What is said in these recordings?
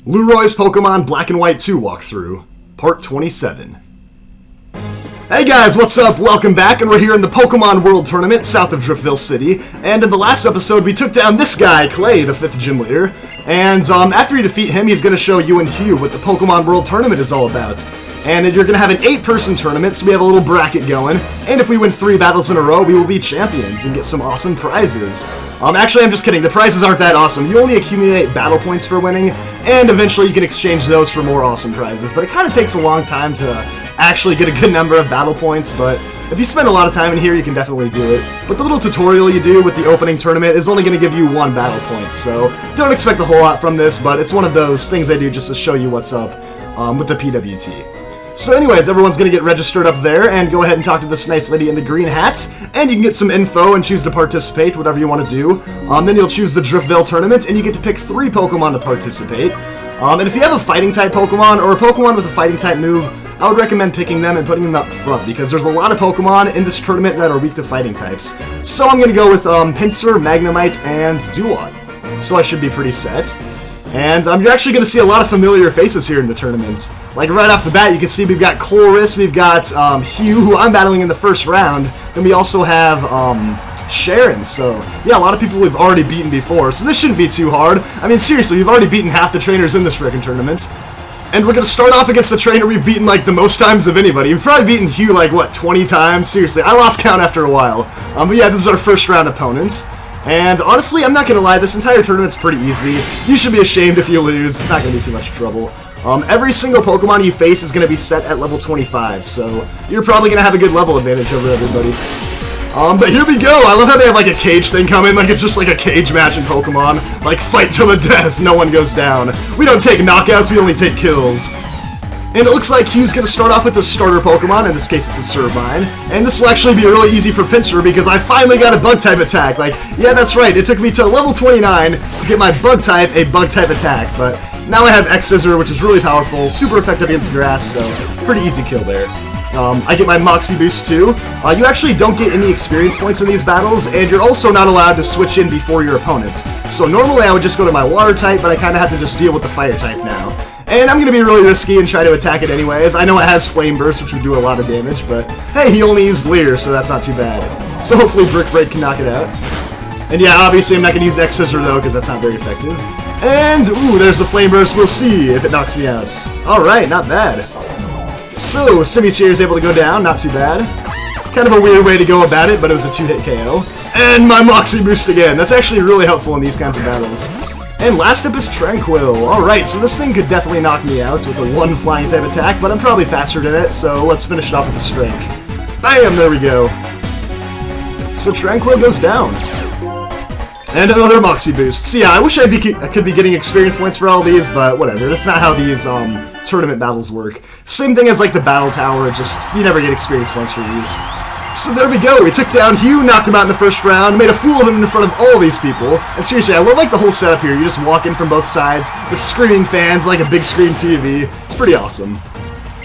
Lueroi's Pokemon Black and White 2 walkthrough, Part 27. Hey guys, what's up? Welcome back, and we're here in the Pokemon World Tournament south of Drivel City, and in the last episode we took down this guy, Clay, the 5th gym leader, and after you defeat him, he's going to show you and Hugh what the Pokemon World Tournament is all about. And you're going to have an 8-person tournament, so we have a little bracket going, and if we win 3 battles in a row, we will be champions and get some awesome prizes. Actually, I'm just kidding, the prizes aren't that awesome. You only accumulate battle points for winning, and eventually you can exchange those for more awesome prizes, but it kind of takes a long time to actually get a good number of battle points, but if you spend a lot of time in here, you can definitely do it. But the little tutorial you do with the opening tournament is only going to give you 1 battle point, so don't expect a whole lot from this, but it's one of those things I do just to show you what's up with the PWT. So anyways, everyone's going to get registered up there, and go ahead and talk to this nice lady in the green hat, and you can get some info and choose to participate, whatever you want to do. Then you'll choose the Drivel Tournament, and you get to pick 3 Pokemon to participate. And if you have a Fighting-type Pokemon, or a Pokemon with a Fighting-type move, I would recommend picking them and putting them up front, because there's a lot of Pokemon in this tournament that are weak to Fighting types. So I'm going to go with Pinsir, Magnemite, and Duat. So I should be pretty set. And you're actually going to see a lot of familiar faces here in the tournament. Like right off the bat, you can see we've got Colress, we've got Hugh, who I'm battling in the first round, then we also have Sharon, so yeah, a lot of people we've already beaten before, so this shouldn't be too hard. I mean, seriously, we've already beaten half the trainers in this frickin' tournament. And we're going to start off against the trainer we've beaten, like, the most times of anybody. We've probably beaten Hugh, like, what, 20 times? Seriously, I lost count after a while. But yeah, this is our first round opponent. And honestly, I'm not going to lie, this entire tournament's pretty easy. You should be ashamed if you lose. It's not going to be too much trouble. Every single Pokemon you face is going to be set at level 25, so you're probably going to have a good level advantage over everybody. But here we go! I love how they have like a cage thing coming, like it's just like a cage match in Pokemon. Like, fight to the death, no one goes down. We don't take knockouts, we only take kills. And it looks like Hugh's gonna start off with the starter Pokemon, in this case it's a Servine. And this will actually be really easy for Pinsir because I finally got a Bug-type attack. Like, yeah, that's right, it took me to level 29 to get my Bug-type a Bug-type attack, but now I have X-Scissor, which is really powerful, super effective against grass, so pretty easy kill there. I get my Moxie Boost too. You actually don't get any experience points in these battles, and you're also not allowed to switch in before your opponent. So normally I would just go to my Water type, but I kind of have to just deal with the Fire type now. And I'm going to be really risky and try to attack it anyways. I know it has Flame Burst, which would do a lot of damage, but hey, he only used Leer, so that's not too bad. So hopefully Brick Break can knock it out. And yeah, obviously I'm not going to use X-Scissor though, because that's not very effective. And, ooh, there's the Flame Burst. We'll see if it knocks me out. Alright, not bad. So, Simi's here is able to go down, not too bad. Kind of a weird way to go about it, but it was a 2-hit KO. And my Moxie Boost again. That's actually really helpful in these kinds of battles. And last up is Tranquil. Alright, so this thing could definitely knock me out with a 1 flying type attack, but I'm probably faster than it, so let's finish it off with the strength. Bam! There we go. So Tranquil goes down. And another Moxie Boost. So yeah, I wish I could be getting experience points for all these, but whatever. That's not how these tournament battles work. Same thing as like the Battle Tower, just you never get experience points for these. So there we go, we took down Hugh, knocked him out in the first round, made a fool of him in front of all these people. And seriously, I love like the whole setup here. You just walk in from both sides with screaming fans like a big screen TV. It's pretty awesome.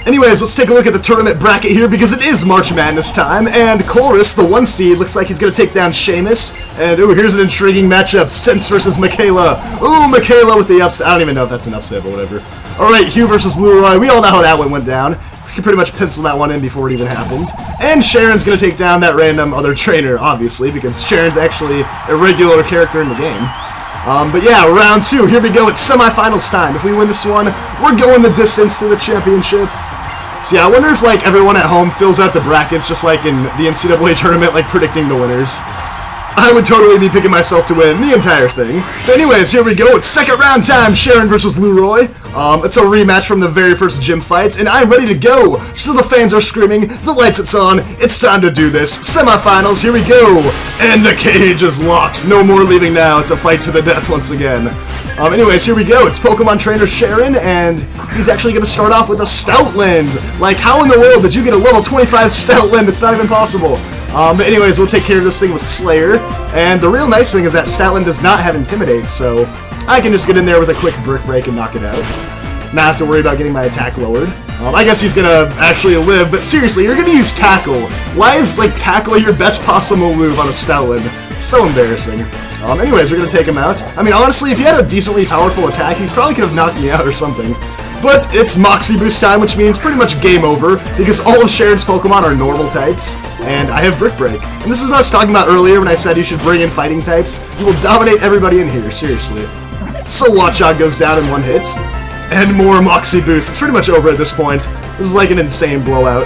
Anyways, let's take a look at the tournament bracket here because it is March Madness time, and Colress, the 1 seed, looks like he's going to take down Seamus. And ooh, here's an intriguing matchup, Sense versus Michaela. Ooh, Michaela with the upset. I don't even know if that's an upset, but whatever. Alright, Hugh versus Lueroi. We all know how that one went down. We can pretty much pencil that one in before it even happened. And Sharon's going to take down that random other trainer, obviously, because Sharon's actually a regular character in the game. But yeah, round 2, here we go, it's semifinals time. If we win this one, we're going the distance to the championship. So yeah, I wonder if like everyone at home fills out the brackets just like in the NCAA tournament, like predicting the winners. I would totally be picking myself to win the entire thing. But anyways, here we go. It's second round time. Sharon versus Lueroi. It's a rematch from the very first gym fight, and I'm ready to go. So the fans are screaming, the lights it's on. It's time to do this. Semifinals, here we go. And the cage is locked. No more leaving now. It's a fight to the death once again. Anyways, here we go. It's Pokemon Trainer Sharon, and he's actually going to start off with a Stoutland. Like, how in the world did you get a level 25 Stoutland? It's not even possible. But anyways, we'll take care of this thing with Slayer. And the real nice thing is that Stoutland does not have Intimidate, so I can just get in there with a quick Brick Break and knock it out. Not have to worry about getting my attack lowered. I guess he's gonna actually live, but seriously, you're gonna use Tackle. Why is, like, Tackle your best possible move on a Stoutland? So embarrassing. Anyways, we're going to take him out. I mean, honestly, if you had a decently powerful attack, you probably could have knocked me out or something. But it's Moxie Boost time, which means pretty much game over, because all of Sharon's Pokemon are normal types, and I have Brick Break. And this is what I was talking about earlier when I said you should bring in fighting types. You will dominate everybody in here, seriously. So Watchog goes down in one hit, and more Moxie Boost. It's pretty much over at this point. This is like an insane blowout.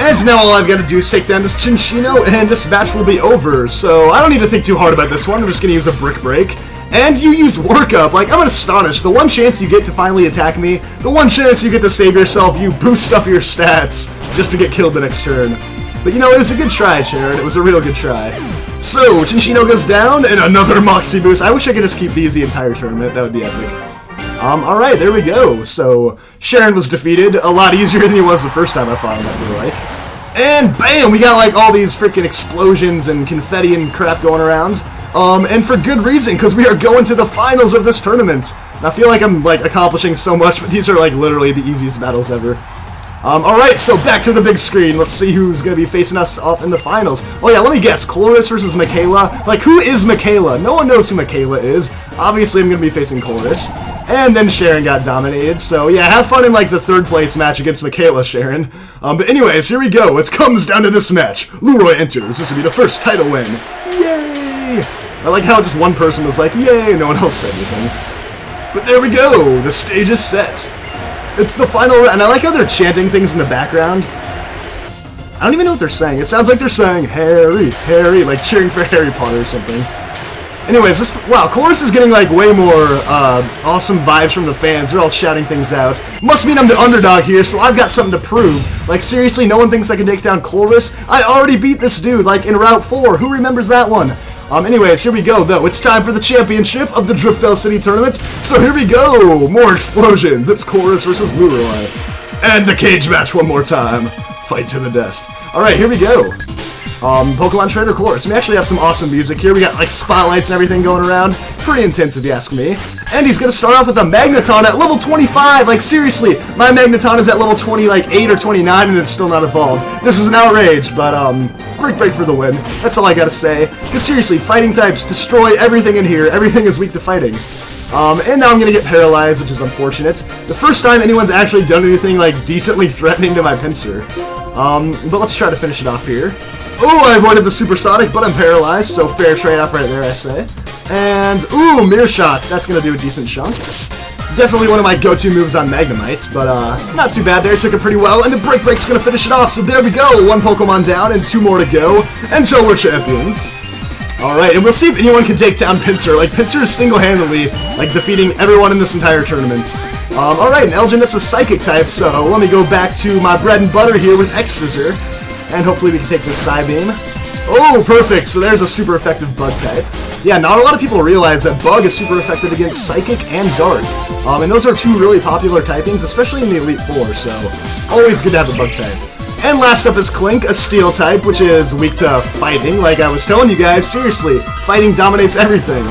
And now all I've got to do is take down this Chinchino, and this match will be over. So I don't need to think too hard about this one. I'm just going to use a Brick Break. And you use Workup. Like, I'm astonished. The one chance you get to finally attack me, the one chance you get to save yourself, you boost up your stats just to get killed the next turn. But you know, it was a good try, Sharon. It was a real good try. So, Chinchino goes down, and another Moxie Boost. I wish I could just keep these the entire tournament. That would be epic. Alright, there we go. So, Sharon was defeated. A lot easier than he was the first time I fought him, I feel like. And bam! We got like all these freaking explosions and confetti and crap going around. And for good reason, because we are going to the finals of this tournament. And I feel like I'm like accomplishing so much, but these are like literally the easiest battles ever. Alright, so back to the big screen. Let's see who's going to be facing us off in the finals. Oh yeah, let me guess. Chloris versus Michaela. Like, who is Michaela? No one knows who Michaela is. Obviously, I'm going to be facing Chloris. And then Sharon got dominated. So yeah, have fun in like the third place match against Michaela, Sharon. But anyways, here we go. It comes down to this match. Lueroi enters. This will be the first title win. Yay! I like how just one person was like, yay, no one else said anything. But there we go. The stage is set. It's the final round, and I like how they're chanting things in the background. I don't even know what they're saying. It sounds like they're saying, Harry, Harry, like cheering for Harry Potter or something. Anyways, wow, Chorus is getting like way more awesome vibes from the fans. They're all shouting things out. Must mean I'm the underdog here, so I've got something to prove. Like, seriously, no one thinks I can take down Chorus? I already beat this dude, like, in Route 4. Who remembers that one? Anyways, here we go, though. It's time for the championship of the Drivel City Tournament. So here we go. More explosions. It's Chorus versus Lueroi. And the cage match one more time. Fight to the death. Alright, here we go. Pokemon Trainer Chorus. We actually have some awesome music here. We got, like, spotlights and everything going around. Pretty intense, if you ask me. And he's gonna start off with a Magneton at level 25. Like, seriously, my Magneton is at level 28 or 29, and it's still not evolved. This is an outrage, but, Brick Break for the win. That's all I gotta say. Because seriously, fighting types destroy everything in here. Everything is weak to fighting. And now I'm gonna get paralyzed, which is unfortunate. The first time anyone's actually done anything, like, decently threatening to my Pinsir. But let's try to finish it off here. Oh, I avoided the Supersonic, but I'm paralyzed, so fair trade-off right there, I say. And, ooh, Mirror Shot. That's gonna do a decent chunk. Definitely one of my go-to moves on Magnemites, but not too bad there. Took it pretty well, and the Brick Break's gonna finish it off. So there we go. One Pokemon down and two more to go until we're champions. Alright, and we'll see if anyone can take down Pinsir. Like, Pinsir is single-handedly, like, defeating everyone in this entire tournament. Alright, and Elginet's a Psychic type, so let me go back to my bread and butter here with X-Scissor. And hopefully we can take this Psybeam. Oh, perfect! So there's a super effective Bug type. Yeah, not a lot of people realize that Bug is super effective against Psychic and Dark. And those are two really popular typings, especially in the Elite Four, so always good to have a Bug type. And last up is Clank, a Steel type, which is weak to fighting. Like I was telling you guys, seriously, fighting dominates everything.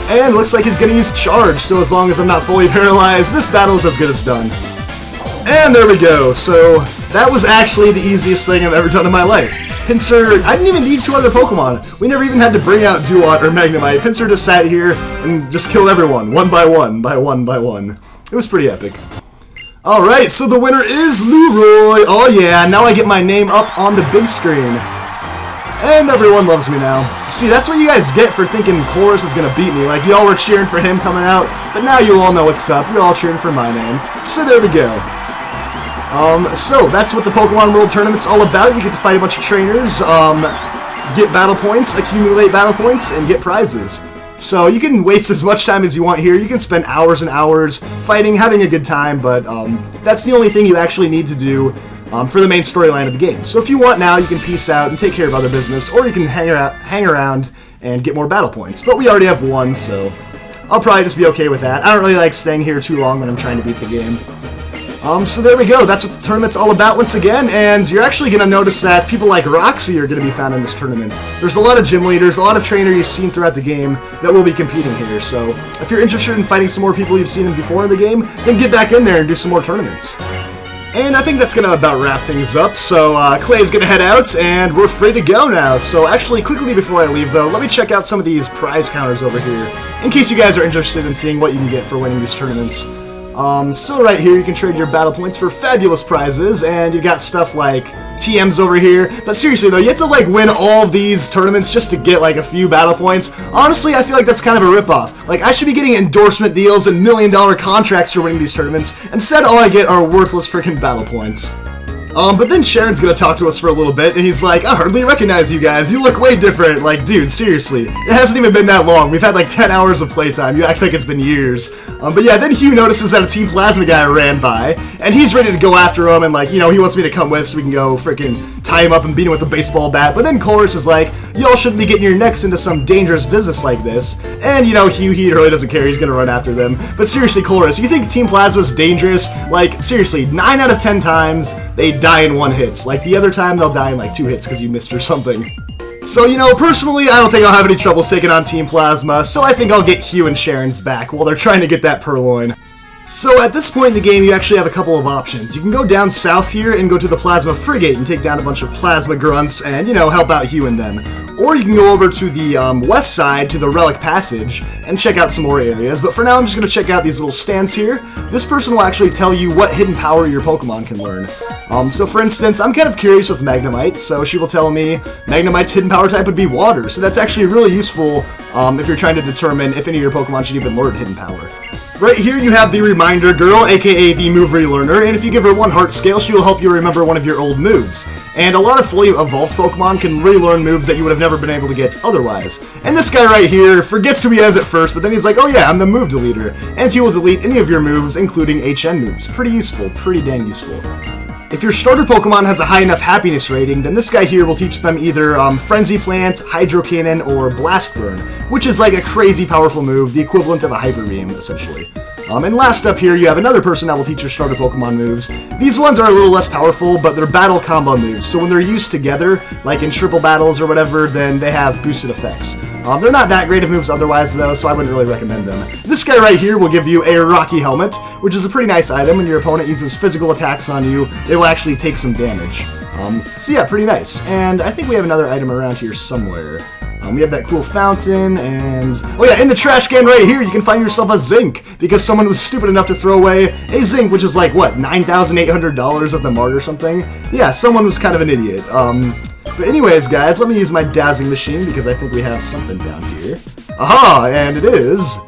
And looks like he's gonna use Charge, so as long as I'm not fully paralyzed, this battle is as good as done. And there we go, so that was actually the easiest thing I've ever done in my life. Pinsir, I didn't even need two other Pokemon. We never even had to bring out Duat or Magnemite. Pinsir just sat here and just killed everyone, one by one, by one by one. It was pretty epic. Alright, so the winner is Lueroi. Oh yeah, now I get my name up on the big screen. And everyone loves me now. See, that's what you guys get for thinking Chorus is gonna beat me. Like, y'all were cheering for him coming out, but now you all know what's up. You're all cheering for my name. So there we go. So that's what the Pokemon World Tournament's all about. You get to fight a bunch of trainers, get battle points, accumulate battle points, and get prizes. So you can waste as much time as you want here. You can spend hours and hours fighting, having a good time, but that's the only thing you actually need to do for the main storyline of the game. So if you want now, you can peace out and take care of other business, or you can hang around and get more battle points. But we already have one, so I'll probably just be okay with that. I don't really like staying here too long when I'm trying to beat the game. So there we go, that's what the tournament's all about once again, and you're actually going to notice that people like Roxy are going to be found in this tournament. There's a lot of gym leaders, a lot of trainers you've seen throughout the game that will be competing here, so if you're interested in fighting some more people you've seen before in the game, then get back in there and do some more tournaments. And I think that's going to about wrap things up, so Clay's going to head out, and we're free to go now. So actually, quickly before I leave, though, let me check out some of these prize counters over here, in case you guys are interested in seeing what you can get for winning these tournaments. So right here, you can trade your battle points for fabulous prizes, and you got stuff like TMs over here. But seriously, though, you have to, like, win all of these tournaments just to get, like, a few battle points. Honestly, I feel like that's kind of a ripoff. Like, I should be getting endorsement deals and million-dollar contracts for winning these tournaments. Instead, all I get are worthless freaking battle points. But then Sharon's gonna talk to us for a little bit, and he's like, I hardly recognize you guys. You look way different. Like, dude, seriously. It hasn't even been that long. We've had like 10 hours of playtime. You act like it's been years. But yeah, then Hugh notices that a Team Plasma guy ran by, and he's ready to go after him, and like, you know, he wants me to come with so we can go freaking tie him up and beat him with a baseball bat. But then Chorus is like, y'all shouldn't be getting your necks into some dangerous business like this. And, you know, Hugh, he really doesn't care. He's gonna run after them. But seriously, Chorus, you think Team Plasma's dangerous? Like, seriously, 9 out of 10 times, they die in 1 hit. Like, the other time, they'll die in like 2 hits because you missed or something. So, you know, personally, I don't think I'll have any trouble taking on Team Plasma, so I think I'll get Hugh and Sharon's back while they're trying to get that purloin. So at this point in the game, you actually have a couple of options. You can go down south here and go to the Plasma Frigate and take down a bunch of Plasma Grunts and, you know, help out Hugh and them. Or you can go over to the west side to the Relic Passage and check out some more areas. But for now, I'm just going to check out these little stands here. This person will actually tell you what hidden power your Pokemon can learn. So for instance, I'm kind of curious with Magnemite, so she will tell me Magnemite's hidden power type would be water. So that's actually really useful if you're trying to determine if any of your Pokemon should even learn hidden power. Right here you have the Reminder Girl, aka the Move Relearner, and if you give her 1 heart scale, she will help you remember one of your old moves. And a lot of fully evolved Pokemon can relearn moves that you would have never been able to get otherwise. And this guy right here forgets who he is at first, but then he's like, oh yeah, I'm the move deleter. And he will delete any of your moves, including HN moves. Pretty useful, pretty dang useful. If your starter Pokemon has a high enough happiness rating, then this guy here will teach them either Frenzy Plant, Hydro Cannon, or Blast Burn, which is like a crazy powerful move, the equivalent of a Hyper Beam, essentially. And last up here, you have another person that will teach your starter Pokemon moves. These ones are a little less powerful, but they're battle combo moves, so when they're used together, like in triple battles or whatever, then they have boosted effects. They're not that great of moves otherwise, though, so I wouldn't really recommend them. This guy right here will give you a Rocky Helmet, which is a pretty nice item. When your opponent uses physical attacks on you, they will actually take some damage. So yeah, pretty nice. And I think we have another item around here somewhere. We have that cool fountain, and oh yeah, in the trash can right here, you can find yourself a Zinc, because someone was stupid enough to throw away a Zinc, which is like, what, $9,800 at the mart or something? Yeah, someone was kind of an idiot. But anyways, guys, let me use my dazzling machine, because I think we have something down here. Aha, and it is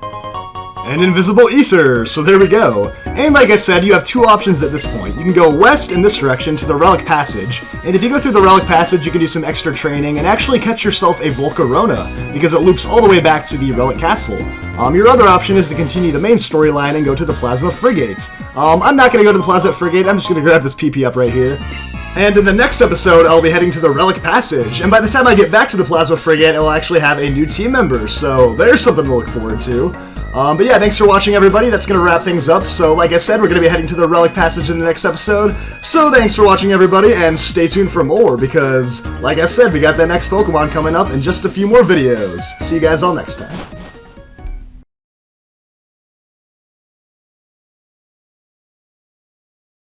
an invisible ether, so there we go. And like I said, you have 2 options at this point. You can go west in this direction to the Relic Passage, and if you go through the Relic Passage, you can do some extra training and actually catch yourself a Volcarona, because it loops all the way back to the Relic Castle. Your other option is to continue the main storyline and go to the Plasma Frigate. I'm not going to go to the Plasma Frigate, I'm just going to grab this PP up right here. And in the next episode, I'll be heading to the Relic Passage, and by the time I get back to the Plasma Frigate, I'll actually have a new team member, so there's something to look forward to. But yeah, thanks for watching, everybody. That's going to wrap things up. So like I said, we're going to be heading to the Relic Passage in the next episode. So thanks for watching, everybody, and stay tuned for more, because, like I said, we got that next Pokemon coming up in just a few more videos. See you guys all next time.